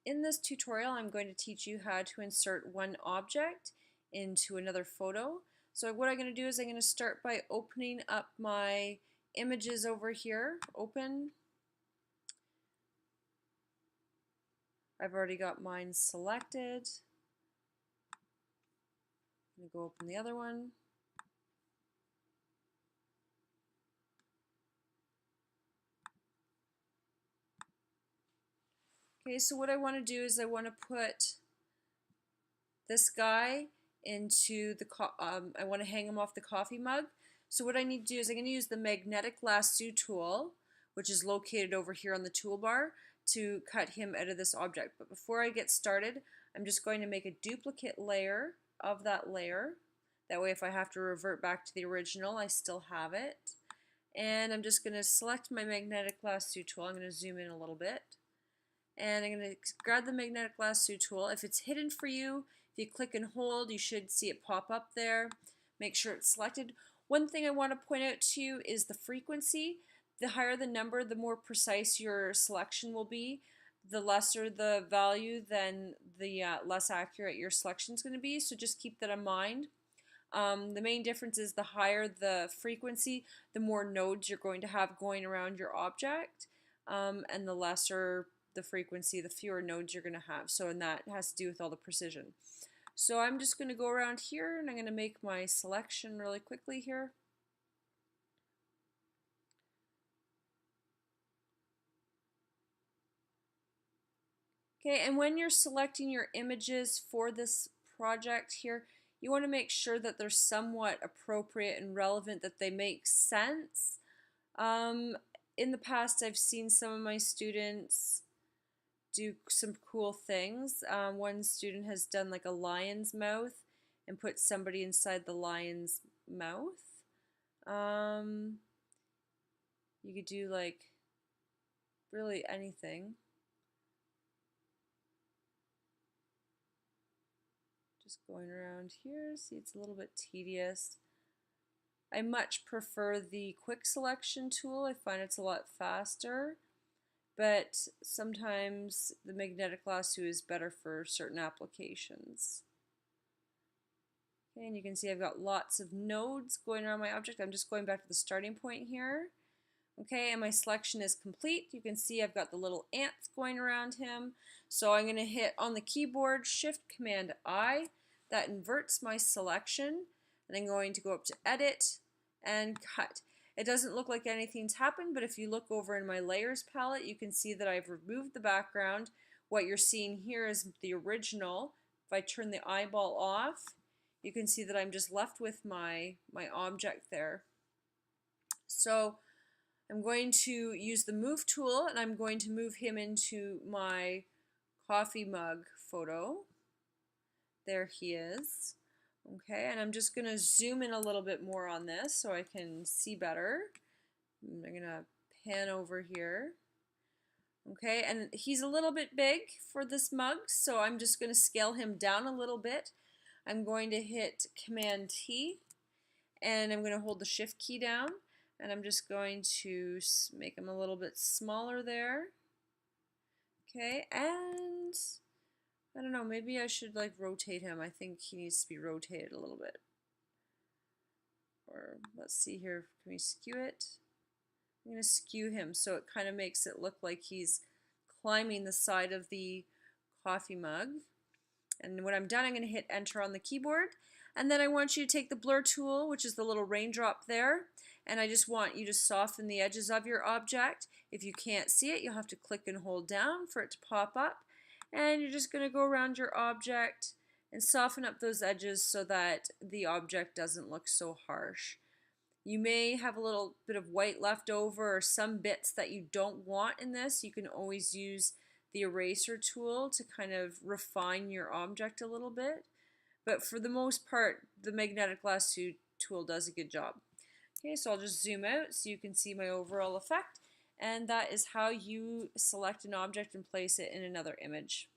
In this tutorial, I'm going to teach you how to insert one object into another photo. So what I'm going to do is I'm going to start by opening up my images over here. Open. I've already got mine selected. I'm going to go open the other one. Okay, so what I want to do is I want to put this guy into the, I want to hang him off the coffee mug. So what I need to do is I'm going to use the magnetic lasso tool, which is located over here on the toolbar, to cut him out of this object. But before I get started, I'm just going to make a duplicate layer of that layer. That way if I have to revert back to the original, I still have it. And I'm just going to select my magnetic lasso tool. I'm going to zoom in a little bit. And I'm going to grab the magnetic lasso tool. If it's hidden for you, if you click and hold, you should see it pop up there. Make sure it's selected. One thing I want to point out to you is the frequency. The higher the number, the more precise your selection will be. The lesser the value, then the less accurate your selection is going to be. So just keep that in mind. The main difference is the higher the frequency, the more nodes you're going to have going around your object, and the lesser the frequency, the fewer nodes you're going to have. So, and that has to do with all the precision. So I'm just going to go around here and I'm going to make my selection really quickly here. Okay, and when you're selecting your images for this project here, you want to make sure that they're somewhat appropriate and relevant, that they make sense. In the past, I've seen some of my students do some cool things. One student has done like a lion's mouth and put somebody inside the lion's mouth. You could do like really anything. Just going around here, see it's a little bit tedious. I much prefer the quick selection tool. I find it's a lot faster, but sometimes the magnetic lasso is better for certain applications. Okay, and you can see I've got lots of nodes going around my object. I'm just going back to the starting point here. Okay, and my selection is complete. You can see I've got the little ants going around him. So I'm going to hit on the keyboard Shift Command I. That inverts my selection. And I'm going to go up to Edit and Cut. It doesn't look like anything's happened, but if you look over in my layers palette, you can see that I've removed the background. What you're seeing here is the original. If I turn the eyeball off, you can see that I'm just left with my object there. So I'm going to use the move tool and I'm going to move him into my coffee mug photo. There he is. Okay, and I'm just going to zoom in a little bit more on this so I can see better. I'm going to pan over here. Okay, and he's a little bit big for this mug, so I'm just going to scale him down a little bit. I'm going to hit Command T and I'm going to hold the Shift key down and I'm just going to make him a little bit smaller there. Okay, and I don't know, maybe I should like rotate him. I think he needs to be rotated a little bit. Or let's see here, can we skew it? I'm going to skew him so it kind of makes it look like he's climbing the side of the coffee mug. And when I'm done, I'm going to hit Enter on the keyboard. And then I want you to take the blur tool, which is the little raindrop there, and I just want you to soften the edges of your object. If you can't see it, you'll have to click and hold down for it to pop up. And you're just going to go around your object and soften up those edges so that the object doesn't look so harsh. You may have a little bit of white left over or some bits that you don't want in this. You can always use the eraser tool to kind of refine your object a little bit. But for the most part, the magnetic lasso tool does a good job. Okay, so I'll just zoom out so you can see my overall effect. And that is how you select an object and place it in another image.